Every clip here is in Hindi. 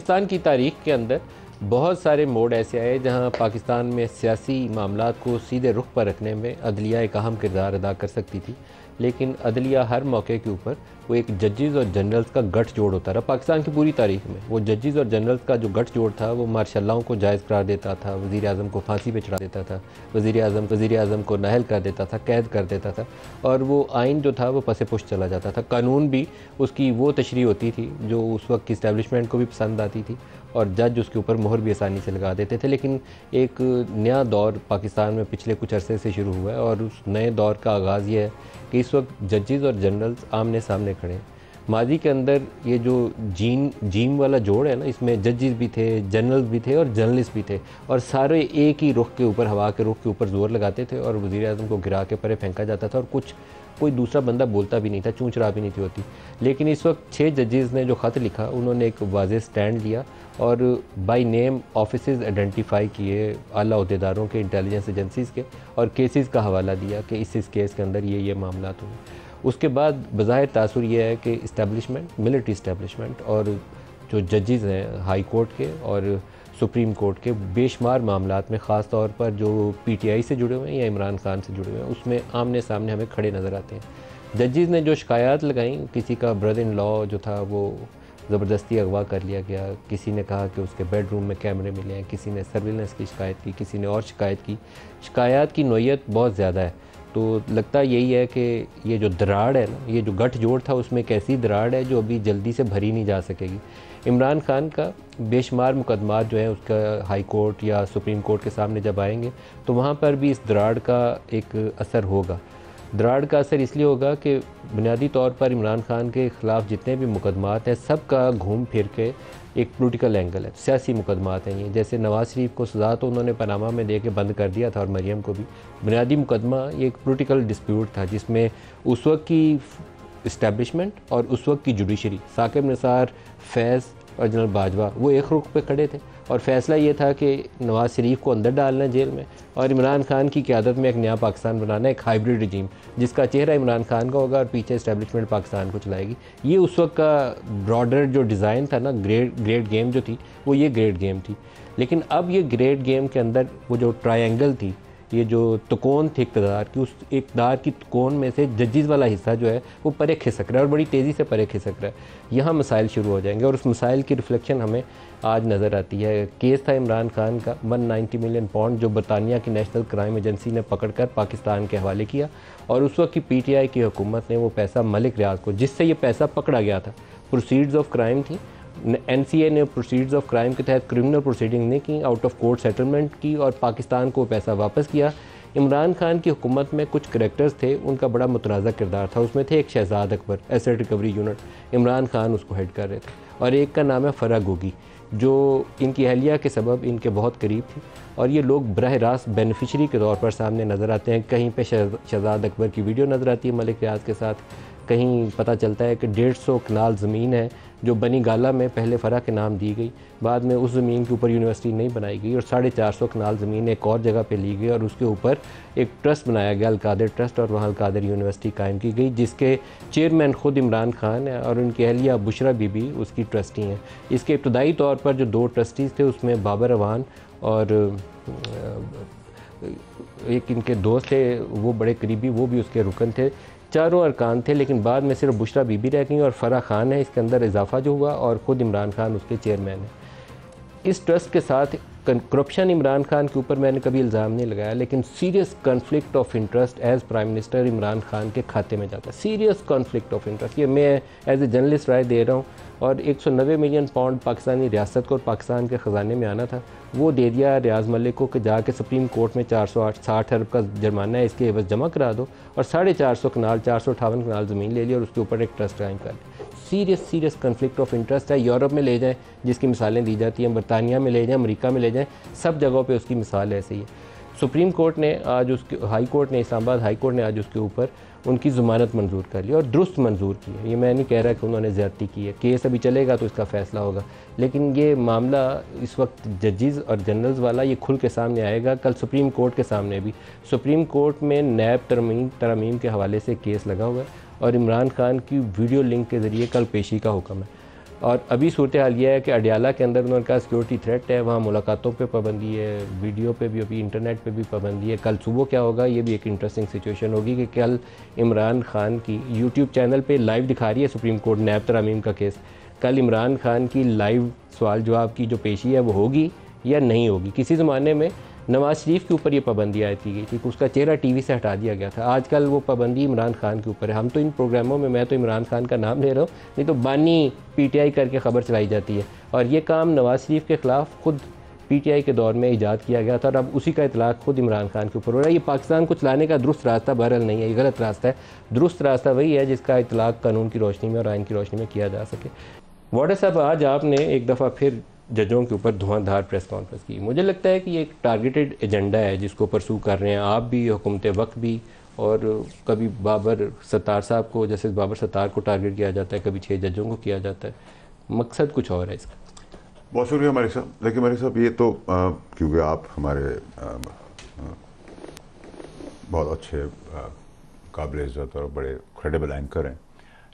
पाकिस्तान की तारीख़ के अंदर बहुत सारे मोड़ ऐसे आए जहां पाकिस्तान में सियासी मामलात को सीधे रुख पर रखने में अदलिया एक अहम किरदार अदा कर सकती थी, लेकिन अदलिया हर मौके के ऊपर वो एक जजेस और जनरल्स का गठ जोड़ होता रहा। पाकिस्तान की पूरी तारीख में वो जजेस और जनरल्स का जो गठ जोड़ था वो मार्शल्लाओं को जायज़ करार देता था, वज़ीर आज़म को फांसी पे चढ़ा देता था, वज़ीर आज़म को नाहल कर देता था, कैद कर देता था, और वो आइन जो था वो पसे पुश चला जाता था। कानून भी उसकी वो तशरीह होती थी जो उस वक्त की इस्टेब्लिशमेंट को भी पसंद आती थी, और जज उसके ऊपर मोहर भी आसानी से लगा देते थे। लेकिन एक नया दौर पाकिस्तान में पिछले कुछ अरसे से शुरू हुआ है, और उस नए दौर का आगाज़ ये है कि इस वक्त जजेस और जनरल्स आमने सामने खड़े हैं। माजी के अंदर ये जो जीम वाला जोड़ है ना, इसमें जजेस भी थे, जनरल्स भी थे और जर्नलिस्ट भी थे, और सारे एक ही रुख के ऊपर, हवा के रुख के ऊपर ज़ोर लगाते थे, और वज़ीर आज़म को गिरा के परे फेंका जाता था, और कोई दूसरा बंदा बोलता भी नहीं था, चूँच रहा भी नहीं थी होती। लेकिन इस वक्त 6 जजेस ने जो ख़त लिखा, उन्होंने एक वाज़ेह स्टैंड लिया और बाय नेम ऑफिसेज़ आइडेंटिफाई किए आला अहदेदारों के, इंटेलिजेंस एजेंसीज़ के, और केसेस का हवाला दिया कि इस केस के अंदर ये मामलात हुए। उसके बाद बज़ाहिर तासुर ये है कि इस्टेब्लिशमेंट, मिलिट्री इस्टेब्लिशमेंट और जो जजेस हैं हाई कोर्ट के और सुप्रीम कोर्ट के बेशुमार मामलात में, ख़ास तौर पर जो PTI से जुड़े हुए हैं या इमरान खान से जुड़े हुए हैं, उसमें आमने सामने हमें खड़े नज़र आते हैं। जजेस ने जो शिकायत लगाई, किसी का ब्रदर इन लॉ जो था वो ज़बरदस्ती अगवा कर लिया गया, किसी ने कहा कि उसके बेडरूम में कैमरे मिले हैं, किसी ने सर्विलेंस की शिकायत की, किसी ने और शिकायत की। शिकायत की नोयत बहुत ज़्यादा है, तो लगता यही है कि ये जो दराड़ है ना, ये जो गठ जोड़ था, उसमें एक ऐसी दराड़ है जो अभी जल्दी से भरी नहीं जा सकेगी। इमरान खान का बेशुमार मुकदमात जो है उसका हाई कोर्ट या सुप्रीम कोर्ट के सामने जब आएंगे तो वहाँ पर भी इस दराड़ का एक असर होगा। दराड़ का असर इसलिए होगा कि बुनियादी तौर पर इमरान खान के ख़िलाफ़ जितने भी मुकदमात हैं, सब का घूम फिर के एक पॉलिटिकल एंगल है, सियासी मुकदमात हैं ये। जैसे नवाज़ शरीफ को सज़ा तो उन्होंने पनामा में दे के बंद कर दिया था, और मरियम को भी। बुनियादी मुकदमा ये एक पॉलिटिकल डिस्प्यूट था जिसमें उस वक्त की इस्टेब्लिशमेंट और उस वक्त की जुडिशरी, साकिब निसार, फैज़ और जनरल बाजवा, वो एक रुख पे खड़े थे, और फ़ैसला ये था कि नवाज़ शरीफ को अंदर डालना जेल में, और इमरान खान की क़यादत में एक नया पाकिस्तान बनाना, एक हाइब्रिड रजीम जिसका चेहरा इमरान खान का होगा और पीछे इस्टेब्लिशमेंट पाकिस्तान को चलाएगी। ये उस वक्त का ब्रॉडर जो डिज़ाइन था ना, ग्रेट गेम जो थी, वो ये ग्रेट गेम थी। लेकिन अब ये ग्रेट गेम के अंदर वो जो ट्रायंगल थी, ये जो त्रिकोण थी इक़्तिदार की, उस इक़्तिदार की त्रिकोण में से जजेस वाला हिस्सा जो है वो परे खिसक रहा है, और बड़ी तेज़ी से परे खिसक रहा है। यहाँ मसाइल शुरू हो जाएंगे, और उस मसाइल की रिफ्लेक्शन हमें आज नज़र आती है। केस था इमरान खान का 190 मिलियन पाउंड, जो बरतानिया की नेशनल क्राइम एजेंसी ने पकड़कर पाकिस्तान के हवाले किया, और उस वक्त की PTI की हुकूमत ने वो पैसा मलिक रियाज को, जिससे ये पैसा पकड़ा गया था, प्रोसीड्स ऑफ क्राइम थी, NCA ने प्रोसीड्स ऑफ क्राइम के तहत क्रिमिनल प्रोसीडिंग नहीं की, आउट ऑफ कोर्ट सेटलमेंट की, और पाकिस्तान को पैसा वापस किया। इमरान खान की हुकूमत में कुछ करैक्टर्स थे, उनका बड़ा मुतनाज़ा किरदार था। उसमें थे एक Shahzad Akbar, asset recovery unit, Imran Khan उसको हेड कर रहे थे, और एक का नाम है फरा गोगी, जो इनकी अहलिया के सबब इनके बहुत करीब थी, और ये लोग बरह रास्त बेनिफिशरी के तौर पर सामने नज़र आते हैं। कहीं पे शहजाद अकबर की वीडियो नज़र आती है मलिक रियाज के साथ, कहीं पता चलता है कि 150 कनाल ज़मीन है जो बनी गाला में पहले फ़रा के नाम दी गई, बाद में उस ज़मीन के ऊपर यूनिवर्सिटी नहीं बनाई गई, और 450 कनाल ज़मीन एक और जगह पे ली गई, और उसके ऊपर एक ट्रस्ट बनाया गया, अल-कादिर ट्रस्ट, और वहाँ अल-कादिर यूनिवर्सिटी कायम की गई, जिसके चेयरमैन ख़ुद इमरान खान है, और उनकी अहलिया बुशरा बीबी उसकी ट्रस्टी हैं। इसके इब्तदाई तौर पर जो 2 ट्रस्टीज़ थे, उसमें बाबर अवान और एक इनके दोस्त थे, वो बड़े करीबी, वो भी उसके रुकन थे। चारों अरकान थे, लेकिन बाद में सिर्फ बुशरा बीबी रह गई, और फ़रा खान है इसके अंदर इजाफा जो हुआ, और ख़ुद इमरान खान उसके चेयरमैन हैं। इस ट्रस्ट के साथ करप्शन इमरान खान के ऊपर मैंने कभी इल्ज़ाम नहीं लगाया, लेकिन serious conflict of interest as prime minister Imran Khan के खाते में जाता है। सीरियस कॉन्फ्लिक्ट ऑफ इंटरेस्ट, ये मैं एज ए जर्नलिस्ट राय दे रहा हूँ। और 190 मिलियन पाउंड पाकिस्तानी रियासत को और पाकिस्तान के ख़जाने में आना था, वो दे दिया रियाज मलिक को कि जाके सुप्रीम कोर्ट में 460 अरब का जुर्माना है, इसके एवज़ जमा करा दो, और 450 कनाल, 458 कनाल ज़मीन ले ली, और उसके ऊपर एक ट्रस्ट कायम कर लिया। सीरियस कॉन्फ्लिक्ट ऑफ इंटरेस्ट है। यूरोप में ले जाएं, जिसकी मिसालें दी जाती हैं, बरतानिया में ले जाएं, अमेरिका में ले जाएं, सब जगहों पे उसकी मिसाल ऐसी है। सुप्रीम कोर्ट ने आज उसके, हाई कोर्ट ने, इस्लामाबाद हाई कोर्ट ने आज उसके ऊपर उनकी ज़मानत मंजूर कर ली, और दुरुस्त मंजूर की है। ये मैं नहीं कह रहा कि उन्होंने ज़्यादती की है, केस अभी चलेगा तो इसका फ़ैसला होगा, लेकिन ये मामला इस वक्त जजेस और जनरल्स वाला ये खुल के सामने आएगा। कल सुप्रीम कोर्ट के सामने भी, सुप्रीम कोर्ट में नैब तरमीम के हवाले से केस लगा हुआ है, और इमरान खान की वीडियो लिंक के ज़रिए कल पेशी का हुक्म है। और अभी सूरत हाल यह है कि अडियाला के अंदर उन्होंने कहा सिक्योरिटी थ्रेट है, वहाँ मुलाकातों पे पाबंदी है, वीडियो पे भी, अभी इंटरनेट पे भी पाबंदी है। कल सुबह क्या होगा, ये भी एक इंटरेस्टिंग सिचुएशन होगी कि कल इमरान खान की यूट्यूब चैनल पे लाइव दिखा रही है सुप्रीम कोर्ट नैब तरामीम का केस। कल इमरान खान की लाइव सवाल जवाब की जो पेशी है वो होगी या नहीं होगी। किसी ज़माने में नवाज़ शरीफ के ऊपर ये पाबंदी आयद की गई थी कि उसका चेहरा टीवी से हटा दिया गया था। आजकल वो पाबंदी इमरान खान के ऊपर है। हम तो इन प्रोग्रामों में, मैं तो इमरान खान का नाम ले रहा हूँ, नहीं तो बानी पीटीआई करके ख़बर चलाई जाती है। और ये काम नवाज़ शरीफ के ख़िलाफ़ खुद पीटीआई के दौर में ईजाद किया गया था और अब उसी का इतलाक़ खुद इमरान खान के ऊपर हो रहा है। ये पाकिस्तान को चलाने का दुरुस्त रास्ता बहरहाल नहीं है, ये गलत रास्ता है। दुरुस्त रास्ता वही है जिसका इतलाक़ कानून की रोशनी में और आइन की रोशनी में किया जा सके। वाडा साहब, आज आपने एक दफ़ा फिर जजों के ऊपर धुआंधार प्रेस कॉन्फ्रेंस की। मुझे लगता है कि ये एक टारगेटेड एजेंडा है जिसको परसू कर रहे हैं आप भी, हुकूमत वक्त भी। और कभी बाबर सत्तार साहब को, जैसे बाबर सत्तार को टारगेट किया जाता है, कभी 6 जजों को किया जाता है। मकसद कुछ और है इसका। बहुत शुक्रिया मलिक साहब। देखिए मलिक साहब, ये तो क्योंकि आप हमारे बहुत अच्छे काबिल इज़्ज़त और बड़े क्रेडिबल एंकर हैं,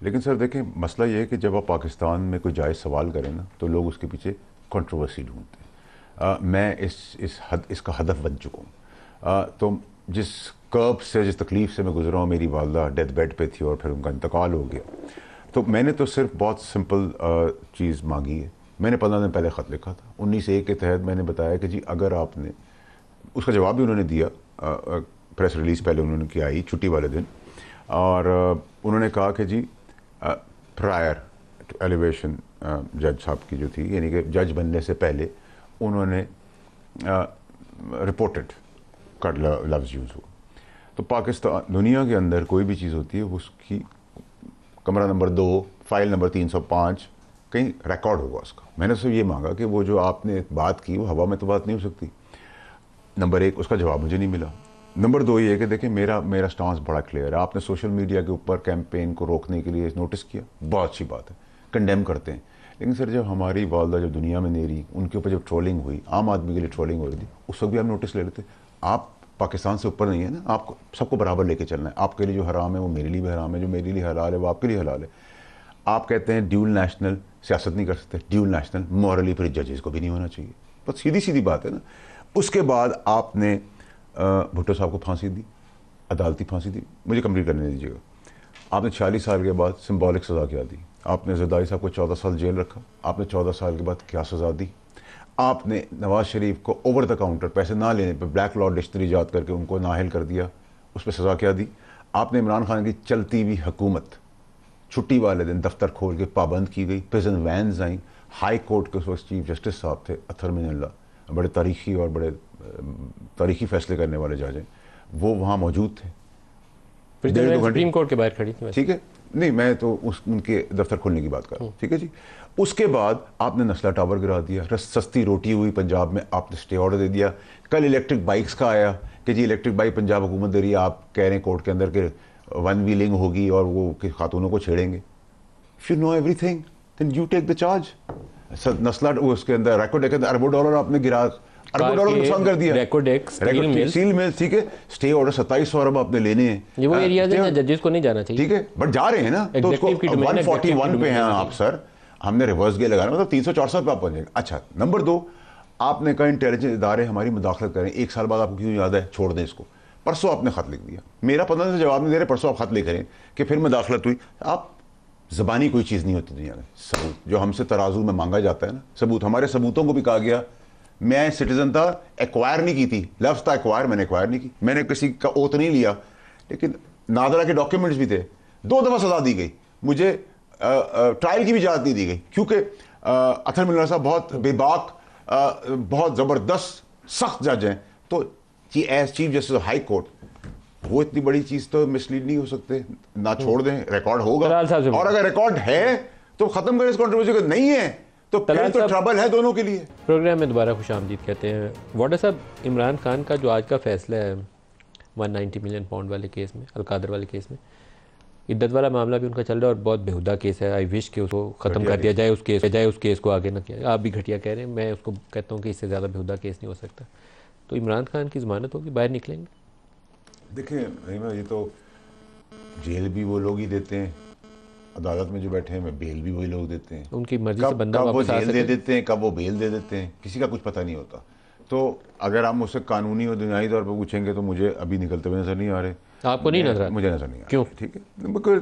लेकिन सर देखें, मसला ये है कि जब आप पाकिस्तान में कोई जायज़ सवाल करें ना, तो लोग उसके पीछे कंट्रोवर्सी ढूंढते हैं। मैं इसका हदफ बन चुका हूँ। तो जिस कर्ब से, जिस तकलीफ़ से मैं गुजरा हूँ, मेरी वालदा डेथ बेड पे थी और फिर उनका इंतकाल हो गया, तो मैंने तो सिर्फ बहुत सिंपल चीज़ मांगी है। मैंने 15 दिन पहले ख़त लिखा था 19(1) के तहत। मैंने बताया कि जी अगर आपने, उसका जवाब भी उन्होंने दिया, प्रेस रिलीज़ पहले उन्होंने की आई छुट्टी वाले दिन, और उन्होंने कहा कि जी प्रायर टू एलिवेशन जज साहब की जो थी, यानी कि जज बनने से पहले उन्होंने रिपोर्टेड का लफ्ज़ यूज़ हुआ। तो पाकिस्तान, दुनिया के अंदर कोई भी चीज़ होती है उसकी कमरा नंबर 2 फाइल नंबर 305 कहीं रिकॉर्ड होगा उसका। मैंने सिर्फ ये मांगा कि वो जो आपने बात की वो हवा में तो बात नहीं हो सकती। नंबर 1, उसका जवाब मुझे नहीं मिला। नंबर 2 ये है कि देखिए मेरा स्टांस बड़ा क्लियर है। आपने सोशल मीडिया के ऊपर कैंपेन को रोकने के लिए नोटिस किया, बहुत अच्छी बात है, कंडेम करते हैं। लेकिन सर जब हमारी वालदा जब दुनिया में नहीं रही, उनके ऊपर जब ट्रोलिंग हुई, आम आदमी के लिए ट्रोलिंग हो रही थी, उस वक्त भी आप नोटिस ले लेते। आप पाकिस्तान से ऊपर नहीं है ना, आपको सबको बराबर लेके चलना है। आपके लिए जो हराम है वो मेरे लिए भी हराम है, जो मेरे लिए हलाल है वो आपके लिए हलाल है। आप कहते हैं ड्यूल नेशनल सियासत नहीं कर सकते, ड्यूल नेशनल मॉरली फिर जजेस को भी नहीं होना चाहिए। बहुत सीधी सीधी बात है ना। उसके बाद आपने भुट्टो साहब को फांसी दी, अदालती फांसी दी। मुझे कंप्लीट करने दीजिएगा। आपने 46 साल के बाद सिंबॉलिक सज़ा क्या दी? आपने ज़रदारी साहब को 14 साल जेल रखा। आपने 14 साल के बाद क्या सज़ा दी? आपने नवाज़ शरीफ को ओवर द काउंटर पैसे ना लेने पर ब्लैक लॉ डिक्शनरी ईजाद करके उनको नाअहल कर दिया, उस पर सज़ा क्या दी? आपने इमरान खान की चलती हुई हुकूमत छुट्टी वाले दिन दफ्तर खोल के पाबंद की गई, प्रिजन वैन्स आई। हाई कोर्ट के उस वक्त चीफ जस्टिस साहब थे अथर मिनल्ला, बड़े तारीखी और बड़े तारीखी फैसले करने वाले जज हैं, वो वहाँ मौजूद थे। सुप्रीम कोर्ट के बाहर खड़ी थी, ठीक है, नहीं मैं तो उनके दफ्तर खोलने की बात कर रहा हूँ, ठीक है जी। उसके बाद आपने नस्ला टावर गिरा दिया, सस्ती रोटी हुई पंजाब में, आपने स्टे ऑर्डर दे दिया। कल इलेक्ट्रिक बाइक्स का आया कि जी इलेक्ट्रिक बाइक पंजाब हुकूमत दे रही है, आप कह रहे हैं कोर्ट के अंदर के वन व्हीलिंग होगी और वो खातूनों को छेड़ेंगे। If you know everything then you take the charge. नस्ला उसके अंदर रेकॉर्ड के अंदर अरबों डॉलर आपने गिरा, अरबों डॉलर नुकसान कर दिया। स्टील मिल, ठीक है, स्टे ऑर्डर 2700 अरब आपने लेने हैं। ये वो एरियाज है जजेस को नहीं जाना चाहिए, ठीक है, बट जा रहे हैं ना, तो उसको 141 पे हैं आप सर, हमने रिवर्स गियर लगाना, मतलब 300-400 पे आप पहुंचेंगे। अच्छा, नंबर 2, आपने कहा इंटेलिजेंस इदारे हमारी मुदाखलत करें। 1 साल बाद आपको क्यों याद है, छोड़ दें इसको। परसों आपने खत लिख दिया, मेरा 15 दिन से जवाब नहीं दे रहे, परसों आप खत लिख रहे हैं कि फिर मुदाखलत हुई। आप ज़बानी कोई चीज़ नहीं होती दुनिया में, सबूत जो हमसे तराजू में मांगा जाता है ना, सबूत। हमारे सबूतों को भी कहा गया, मैं सिटीजन था, एक्वायर नहीं की थी, लफ्ज़ था एक्वायर, मैंने एक्वायर नहीं की, मैंने किसी का ओथ नहीं लिया, लेकिन नादरा के डॉक्यूमेंट्स भी थे। 2 दफ़ा सजा दी गई मुझे, ट्रायल की भी इजाज़त नहीं दी गई, क्योंकि अथर मिल्ला साहब बहुत बेबाक, बहुत ज़बरदस्त सख्त जज हैं। तो as chief justice high court, वो इतनी बड़ी चीज़ तो मिसलीड नहीं हो सकते ना, छोड़ दें, रिकॉर्ड होगा। और अगर रिकॉर्ड है तो ख़त्म करें इस कंट्रोवर्सी को, नहीं है तो फिर तो ट्रबल है दोनों के लिए। प्रोग्राम में दोबारा खुशामदीद कहते हैं। वाडा साहब, इमरान खान का जो आज का फैसला है 190 मिलियन पाउंड वाले केस में, अलकादर वाले केस में, इद्दत वाला मामला भी उनका चल रहा है और बहुत बेहुदा केस है। आई विश कि उसको ख़त्म कर दिया जाए, उस केस को आगे ना किया। आप भी घटिया कह रहे हैं, मैं उसको कहता हूँ कि इससे ज़्यादा बेहुदा केस नहीं हो सकता। तो इमरान खान की ज़मानत होगी, बाहर निकलेंगे? देखिए ये तो जेल भी वो लोग ही देते हैं अदालत में जो बैठे हैं मैं बेल भी वही लोग देते हैं, उनकी मर्जी से बंदा कब वो वापस आ जेल दे सके। देते हैं, कब वो बेल दे देते हैं, किसी का कुछ पता नहीं होता। तो अगर आप मुझसे कानूनी और दुनियाई तौर पर पूछेंगे तो मुझे अभी निकलते हुए नजर नहीं आ रहे। आपको नहीं नजर आता? मुझे नजर नहीं आ क्यों? रहा, ठीक है, बिकॉज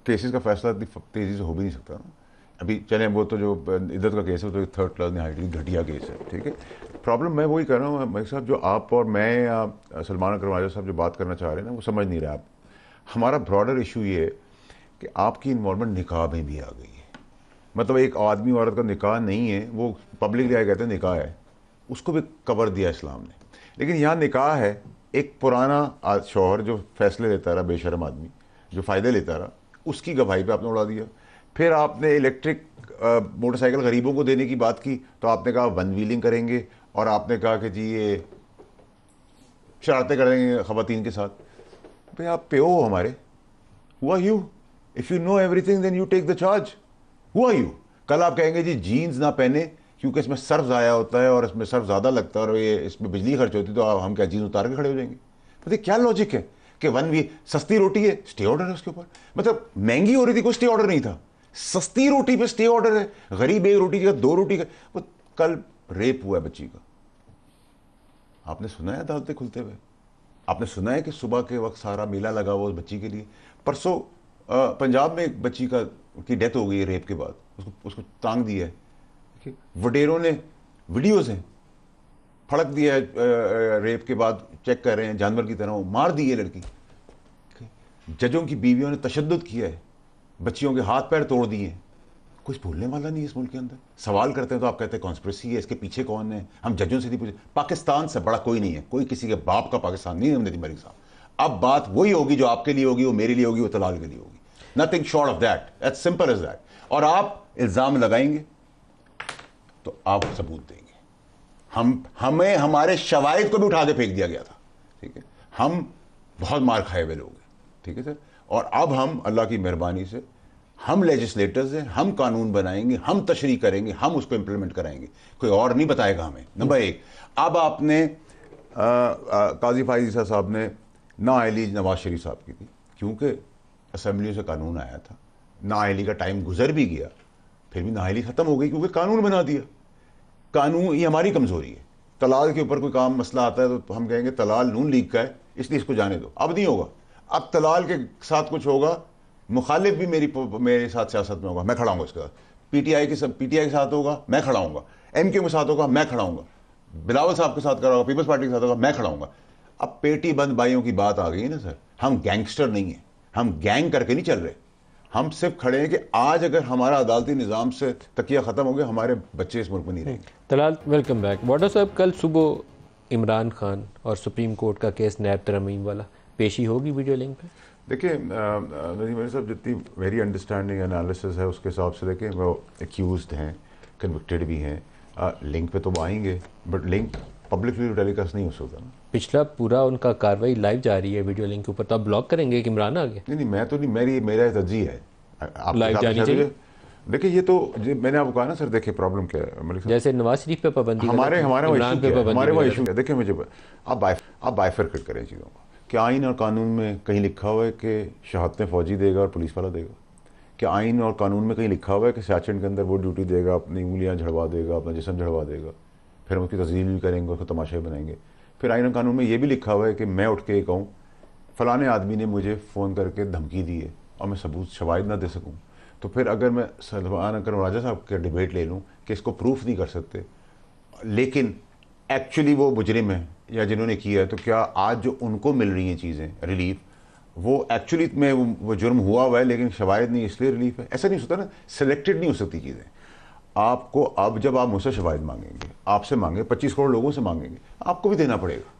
केसेस का फैसला इतनी तेजी से हो भी नहीं सकता ना। अभी चलें, वो तो जो इद्दत का केस है वो तो थर्ड क्लास में हाइट घटिया केस है, ठीक है। प्रॉब्लम मैं वही कर रहा हूँ भाई साहब, जो आप और मैं या सलमान अकरम साहब जो बात करना चाह रहे हैं ना, वो समझ नहीं रहे आप। हमारा ब्रॉडर इशू ये है कि आपकी इन्वॉल्वमेंट निकाह में भी आ गई है। मतलब एक आदमी औरत का निकाह नहीं है, वो पब्लिकली आए कहते हैं निकाह है, उसको भी कवर दिया इस्लाम ने। लेकिन यहाँ निकाह है, एक पुराना शौहर जो फैसले लेता रहा, बेशरम आदमी जो फ़ायदे लेता रहा, उसकी गवाही पे आपने उड़ा दिया। फिर आपने इलेक्ट्रिक मोटरसाइकिल गरीबों को देने की बात की, तो आपने कहा वन व्हीलिंग करेंगे, और आपने कहा कि जी ये शरारतें करेंगे ख़वातीन के साथ। भाई आप पे हो हमारे, who are you? If you know everything then you take the charge. Who are you? कल आप कहेंगे जी जीन्स ना पहने क्योंकि इसमें सर्फ ज़ाया होता है और इसमें सर्फ ज़्यादा लगता है और ये इसमें बिजली खर्च होती है, तो हम क्या जीन्स उतार के खड़े हो जाएंगे? पता क्या लॉजिक है कि वन वी सस्ती रोटी है, स्टे ऑर्डर है उसके ऊपर। मतलब महंगी हो रही थी, कोई स्टे ऑर्डर नहीं था, सस्ती रोटी पे स्टे ऑर्डर है। गरीब एक रोटी का, दो रोटी का। वो कल रेप हुआ है बच्ची का, आपने सुना है अदालतें खुलते हुए? आपने सुना है कि सुबह के वक्त सारा मेला लगा हुआ उस बच्ची के लिए? परसों पंजाब में एक बच्ची की डेथ हो गई है रेप के बाद, उसको टांग दिया है। वडेरों ने वीडियोज हैं, फड़क दिया है रेप के बाद, चेक कर रहे हैं जानवर की तरह, मार दी है लड़की। जजों की बीवियों ने तशद्दुद किया है, बच्चियों के हाथ पैर तोड़ दिए हैं। कुछ भूलने वाला नहीं है इस मुल्क के अंदर। सवाल करते हैं तो आप कहते हैं कॉन्स्पिरेसी है, इसके पीछे कौन है? हम जजों से नहीं पूछे। पाकिस्तान से बड़ा कोई नहीं है, कोई किसी के बाप का पाकिस्तान नहीं है नदीम मलिक साहब। अब बात वही होगी जो आपके लिए होगी, वो मेरे लिए होगी, वो तलाल के लिए होगी। Nothing short of that, as simple as that. और आप इल्जाम लगाएंगे तो आप सबूत देंगे। हमें हमारे शवाहिद को भी उठा के फेंक दिया गया था, ठीक है। हम बहुत मार खाए हुए लोग हैं, ठीक है सर। और अब हम अल्लाह की मेहरबानी से हम लेजिस्लेटर्स हैं, हम कानून बनाएंगे, हम तशरीह करेंगे, हम उसको इंप्लीमेंट कराएंगे, कोई और नहीं बताएगा हमें। नंबर एक, अब आपने काजी फायज़ साहब ने नाअहली नवाज शरीफ साहब की थी, क्योंकि असम्बलियों से कानून आया था, नाअहली का टाइम गुजर भी गया, फिर भी नाअहली ख़त्म हो गई क्योंकि कानून बना दिया। कानून, ये हमारी कमज़ोरी है। तलाल के ऊपर कोई काम मसला आता है तो हम कहेंगे तलाल नून लीग का है, इसलिए इसको जाने दो। अब नहीं होगा। अब तलाल के साथ कुछ होगा, मुखालिफ भी मेरे साथ सियासत में होगा, मैं खड़ा हूँगा इसके साथ। पीटीआई के साथ होगा, मैं खड़ा हूँगा। एमक्यू के साथ होगा, मैं खड़ा हूँगा। बिलावल साहब के साथ करा होगा, पीपल्स पार्टी के साथ होगा, मैं खड़ा हूँगा। अब पेटी बंद भाइयों की बात आ गई है ना सर। हम गैंगस्टर नहीं है, हम गैंग करके नहीं चल रहे। हम सिर्फ खड़े हैं कि आज अगर हमारा अदालती निज़ाम से तकिया ख़त्म हो गया, हमारे बच्चे इस मुल्क में नहीं रहेंगे। Talal, welcome back. वाडा साहब, कल सुबह इमरान खान और सुप्रीम कोर्ट का केस नैब तरमीम वाला पेशी होगी वीडियो लिंक पे? देखिए नदीम मलिक साहब, जितनी मेरी अंडरस्टैंडिंग एनालिसिस है उसके हिसाब से देखें, वो एक्यूज्ड हैं, कन्विक्टेड भी हैं। लिंक पे तो वो आएंगे, बट लिंक पब्लिकली टेलीकास्ट नहीं हो सकता ना। पिछला पूरा उनका कार्रवाई लाइव जा रही है वीडियो लिंक के ऊपर, तो आप ब्लॉक करेंगे कि इमरान आ गया? नहीं, मैं तो नहीं, मेरा तर्जी है आप लाइव जानी चाहिए। देखिए ये तो मैंने आपको कहा ना सर, देखिए प्रॉब्लम क्या है मलिक साहब, जैसे नवाज शरीफ पे पाबंदी, हमारे हमारे वहाँ इशू है। देखिए मुझे आप बाइफरकेट करें चीज़ों को। क्या आइन और कानून में कहीं लिखा हुआ है कि शहादतें फौजी देगा और पुलिस वाला देगा? क्या आइन और कानून में कहीं लिखा हुआ है कि सियाचिन के अंदर वो ड्यूटी देगा, अपनी उंगलियां झड़वा देगा, अपना जिस्म झड़वा देगा, फिर हम उसकी तस्दील भी करेंगे, उसको तमाशे बनाएंगे? फिर आइन और कानून में ये भी लिखा हुआ है कि मैं उठ के कहूँ फ़लाने आदमी ने मुझे फ़ोन करके धमकी दी है और मैं सबूत शवाहिद ना दे सकूँ, तो फिर अगर मैं सलमान अकरम राजा साहब का डिबेट ले लूँ कि इसको प्रूफ नहीं कर सकते, लेकिन एक्चुअली वो मुजरिम है या जिन्होंने किया है, तो क्या आज जो उनको मिल रही हैं चीज़ें रिलीफ, वो एक्चुअली में वो जुर्म हुआ है लेकिन शवाहिद नहीं, इसलिए रिलीफ है? ऐसा नहीं हो सकता ना, सिलेक्टेड नहीं हो सकती चीज़ें। आपको अब जब आप मुझसे शवाहिद मांगेंगे, आपसे मांगे 25 करोड़ लोगों से मांगेंगे, आपको भी देना पड़ेगा।